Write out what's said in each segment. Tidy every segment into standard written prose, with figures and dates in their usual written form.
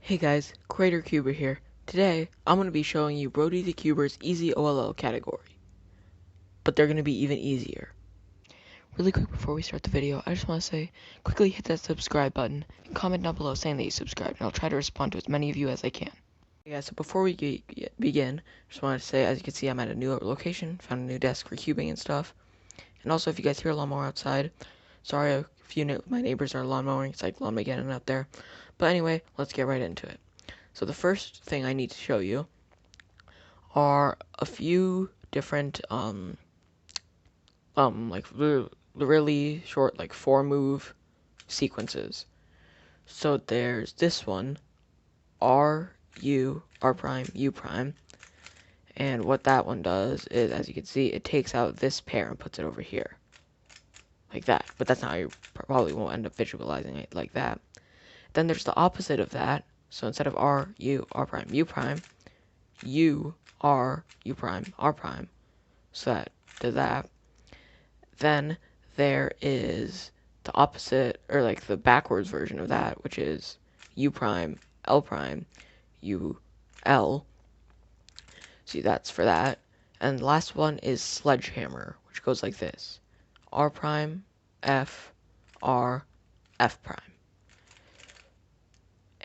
Hey guys, Creator Cuber here. Today, I'm going to be showing you Brody the Cuber's easy OLL category. But they're going to be even easier. Really quick before we start the video, I just want to say, quickly hit that subscribe button and comment down below saying that you subscribed, and I'll try to respond to as many of you as I can. Yeah, so before we begin, just wanted to say, as you can see, I'm at a new location, found a new desk for cubing and stuff. And also, if you guys hear a lawnmower outside, sorry if my neighbors are lawnmowing, it's like Llamageddon out there. But anyway, let's get right into it. So the first thing I need to show you are a few different like really short, like 4-move sequences. So there's this one, R prime U prime, and what that one does is, as you can see, it takes out this pair and puts it over here like that. But that's not how you probably won't end up visualizing it like that. Then there's the opposite of that. So instead of R prime U prime, U R U prime R prime. So that does that. Then there is the opposite, or like the backwards version of that, which is U prime U L. See, that's for that. And the last one is sledgehammer, which goes like this: R prime F R F prime.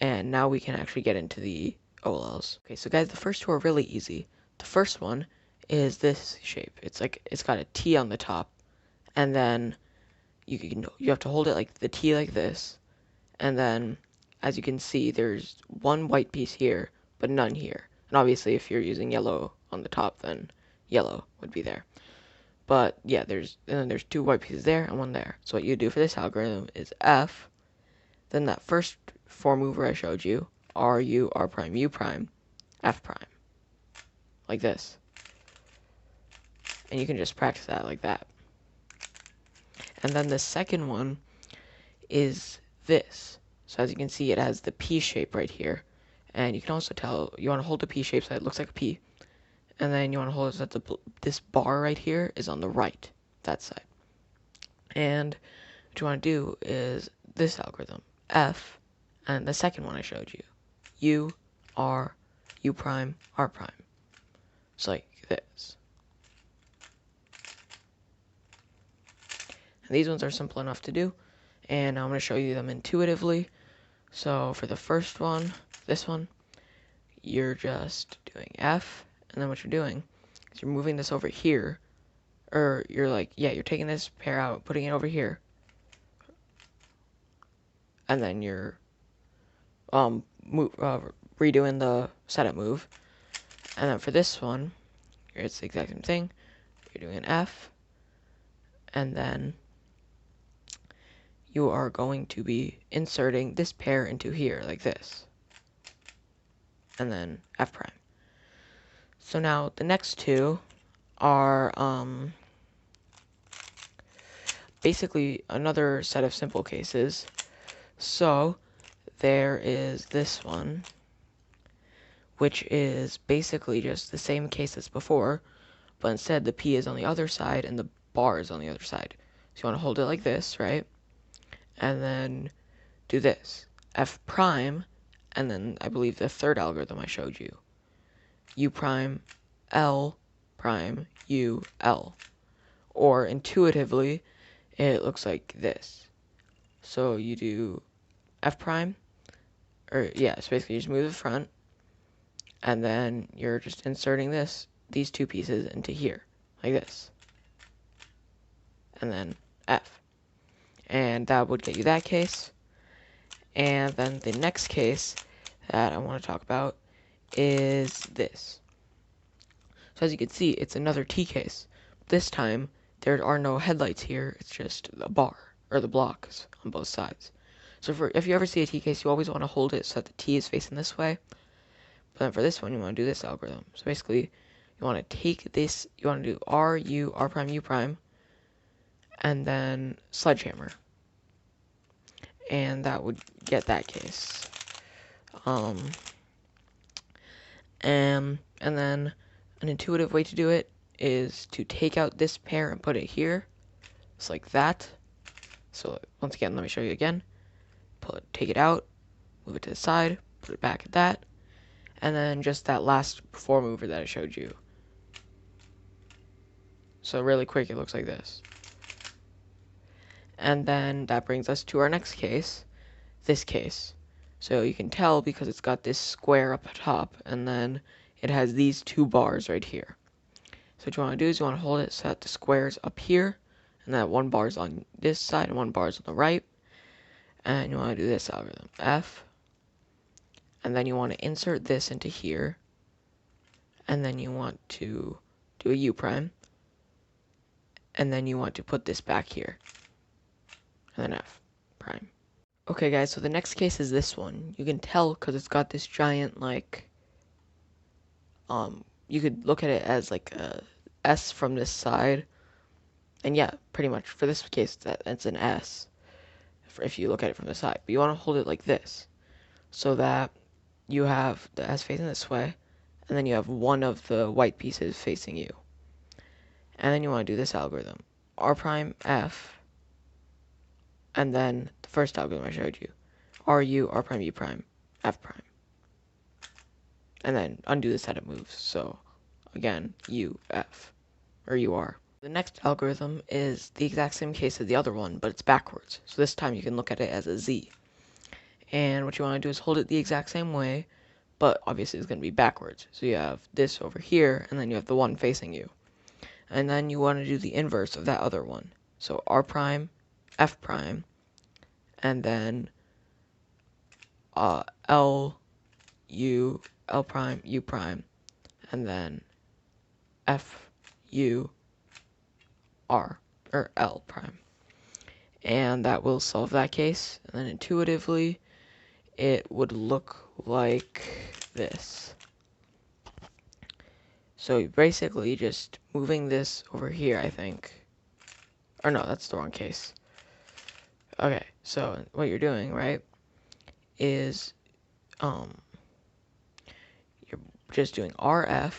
And now we can actually get into the OLLs. Okay, so guys, the first two are really easy. The first one is this shape. It's got a T on the top, and then you have to hold it like the T like this, and then as you can see, there's one white piece here, but none here. And obviously, if you're using yellow on the top, then yellow would be there. But yeah, there's two white pieces there and one there. So what you do for this algorithm is F, then that first 4-mover I showed you, R prime U prime, F prime, like this. And you can just practice that like that. And then the second one is this. So as you can see, it has the P shape right here. And you can also tell you want to hold the P shape so it looks like a P. And then you want to hold it so that this bar right here is on the right, that side. And what you want to do is this algorithm, F, and the second one I showed you, U, R, U prime, R prime. It's like this. And these ones are simple enough to do, and I'm going to show you them intuitively. So for the first one, this one, you're just doing F, and then what you're doing is you're moving this over here, or you're taking this pair out, putting it over here, and then you're redoing the setup move. And then for this one, it's the exact same thing. You're doing an F, and then you are going to be inserting this pair into here, like this. And then F prime. So now the next two are basically another set of simple cases. So there is this one, which is basically just the same case as before, but instead the P is on the other side and the bar is on the other side. So you want to hold it like this, right? And then do this, F prime, and then I believe the third algorithm I showed you, U prime, L prime, U, L. Or intuitively, it looks like this. So you do F prime, so basically you just move the front, and then you're just inserting these two pieces into here, like this. And then F. And that would get you that case. And then the next case that I want to talk about is this. So as you can see, it's another T case. This time, there are no headlights here, it's just the bar, or the blocks on both sides. So if you ever see a T case, you always want to hold it so that the T is facing this way. But then for this one, you want to do this algorithm. So basically, you want to take this, you want to do R prime, U prime, and then sledgehammer. And that would get that case. And then an intuitive way to do it is to take out this pair and put it here. It's like that. So once again, let me show you again. Take it out, move it to the side, put it back at that, and then just that last before mover that I showed you. So really quick, it looks like this. And then that brings us to our next case, this case. So you can tell because it's got this square up top, and then it has these two bars right here. So what you want to do is you want to hold it so that the square is up here, and that one bar is on this side and one bar is on the right. And you want to do this algorithm, F, and then you want to insert this into here, and then you want to do a U prime, and then you want to put this back here, and then F prime. Okay guys, so the next case is this one. You can tell because it's got this giant, like, you could look at it as like a S from this side, and yeah, pretty much for this case, it's an S, if you look at it from the side. But you want to hold it like this, so that you have the S facing this way, and then you have one of the white pieces facing you. And then you want to do this algorithm, R prime F, and then the first algorithm I showed you, R U, R prime U prime, F prime. And then undo the setup moves, so again, U, F, or U, R. The next algorithm is the exact same case as the other one, but it's backwards. So this time you can look at it as a Z. And what you want to do is hold it the exact same way, but obviously it's going to be backwards. So you have this over here, and then you have the one facing you. And then you want to do the inverse of that other one. So R prime, F prime, and then L, U, L prime, U prime, and then F, U, R, or L prime. And that will solve that case. And then intuitively, it would look like this. So basically just moving this over here, I think. Or no, that's the wrong case. Okay, so what you're doing, right, is you're just doing RF,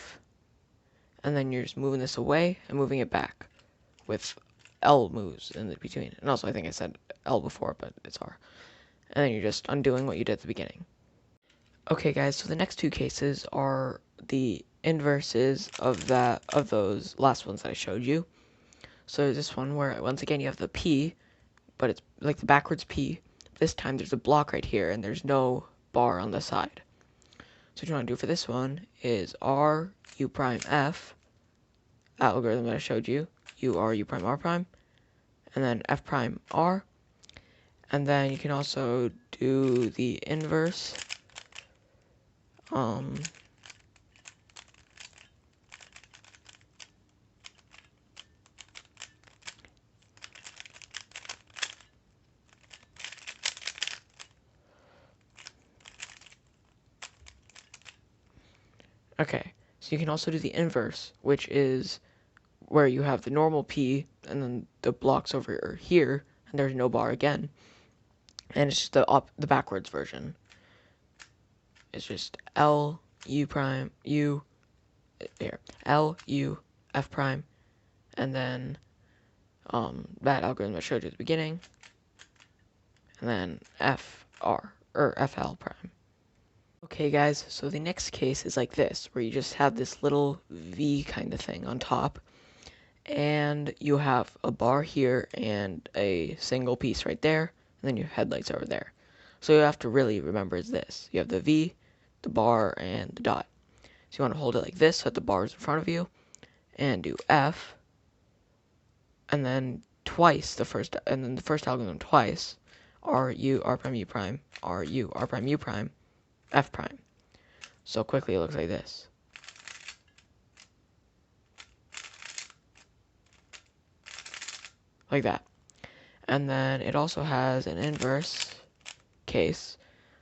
and then you're just moving this away and moving it back with L moves in the between. And also I think I said L before, but it's R. And then you're just undoing what you did at the beginning. Okay guys, so the next two cases are the inverses of those last ones that I showed you. So this one where once again you have the P, but it's like the backwards P. This time there's a block right here and there's no bar on the side. So what you want to do for this one is R, U prime F, algorithm that I showed you, U, R, U prime, R prime, and then F prime, R. And then you can also do the inverse. Okay, so you can also do the inverse, which is where you have the normal P, and then the blocks over here, and there's no bar again. And it's just the backwards version. It's just L, U prime, U, here, L, U, F prime, and then that algorithm I showed you at the beginning, and then F, R, or FL prime. Okay guys, so the next case is like this, where you just have this little V kind of thing on top, and you have a bar here and a single piece right there, and then your headlights over there. So you have to really remember is this. You have the V, the bar, and the dot. So you want to hold it like this so that the bar is in front of you, and do F, and then twice and then the first algorithm twice, R, U, R prime, U prime, R, U, R prime, U prime, F prime. So quickly it looks like this. Like that. And then it also has an inverse case,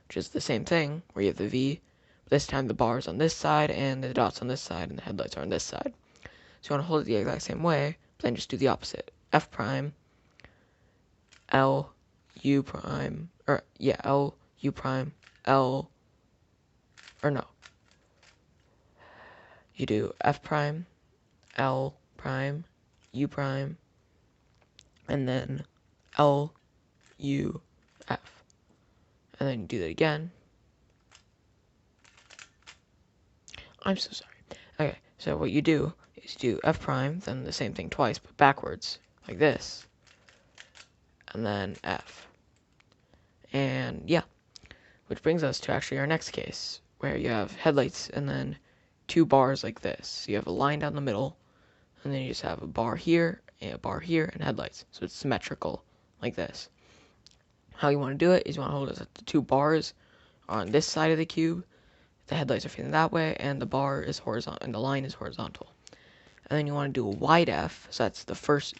which is the same thing, where you have the V. This time the bar is on this side, and the dots on this side, and the headlights are on this side. So you want to hold it the exact same way, but then just do the opposite. F prime, L, U prime, or yeah, L, U prime, L, or no. You do F prime, L prime, U prime, and then L, U, F. And then you do that again. I'm so sorry. Okay, so what you do is you do f prime, then the same thing twice, but backwards, like this, and then f. And yeah, which brings us to actually our next case, where you have headlights and then two bars like this. So you have a line down the middle, and then you just have a bar here, and headlights. So it's symmetrical, like this. How you want to do it is you want to hold it at the two bars on this side of the cube, the headlights are facing that way, and the bar is horizontal, and the line is horizontal. And then you want to do a wide F, so that's the first,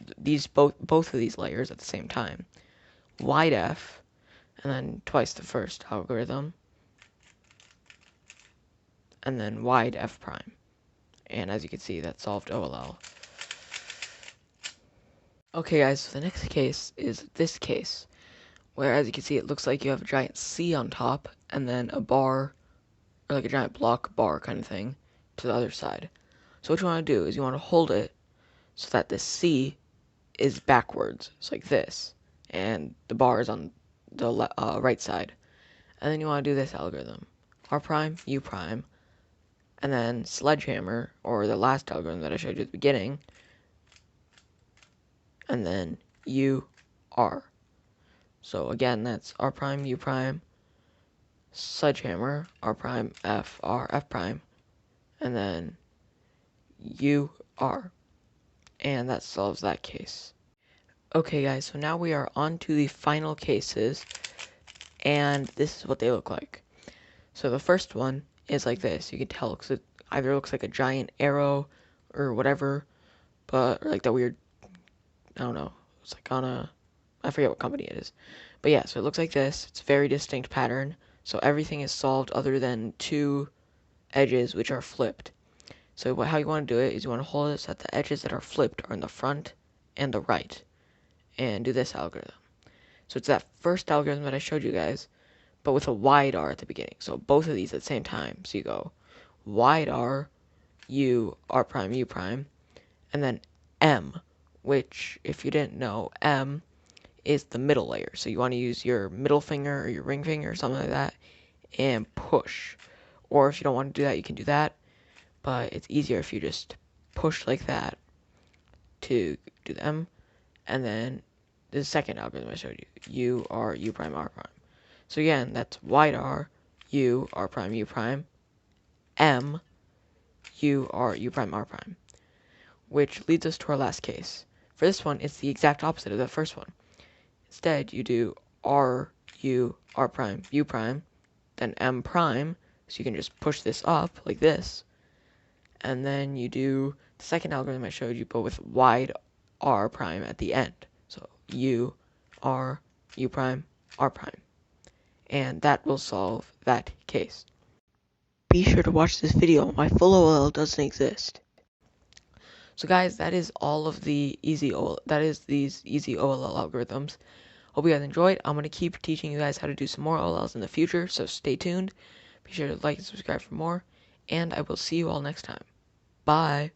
both of these layers at the same time. Wide F, and then twice the first algorithm, and then wide F prime. And as you can see, that solved OLL. Okay guys, so the next case is this case, where as you can see, it looks like you have a giant C on top, and then a bar, or like a giant block bar kind of thing, to the other side. So what you want to do is you want to hold it so that the C is backwards, so like this, and the bar is on the right side. And then you want to do this algorithm. R prime, U prime, and then sledgehammer, or the last algorithm that I showed you at the beginning, and then U, R. So again, that's R prime, U prime, sledgehammer, R prime, F, R, F prime, and then U, R. And that solves that case. Okay guys, so now we are on to the final cases, and this is what they look like. So the first one is like this. You can tell because it either looks like a giant arrow or whatever, but or like that weird, I don't know, it's like on a, I forget what company it is. But yeah, so it looks like this. It's a very distinct pattern. So everything is solved other than two edges which are flipped. So how you want to do it is you want to hold it so that the edges that are flipped are in the front and the right, and do this algorithm. So it's that first algorithm that I showed you guys, but with a wide R at the beginning. So both of these at the same time. So you go wide R, U, R prime, U prime, and then M, which, if you didn't know, M is the middle layer. So you want to use your middle finger or your ring finger or something like that and push. Or if you don't want to do that, you can do that, but it's easier if you just push like that to do the M, and then the second algorithm I showed you, U, R, U prime, R prime. So again, that's wide R, U, R prime, U prime, M, U, R, U prime, R prime. Which leads us to our last case. For this one, it's the exact opposite of the first one. Instead, you do R, U, R prime, U prime, then M prime, so you can just push this up, like this, and then you do the second algorithm I showed you, but with wide R prime at the end. So U, R, U prime, R prime. And that will solve that case. Be sure to watch this video. My full OLL doesn't exist. So guys, that is all of the these easy OLL algorithms. Hope you guys enjoyed. I'm going to keep teaching you guys how to do some more OLLs in the future, so stay tuned. Be sure to like and subscribe for more, and I will see you all next time. Bye.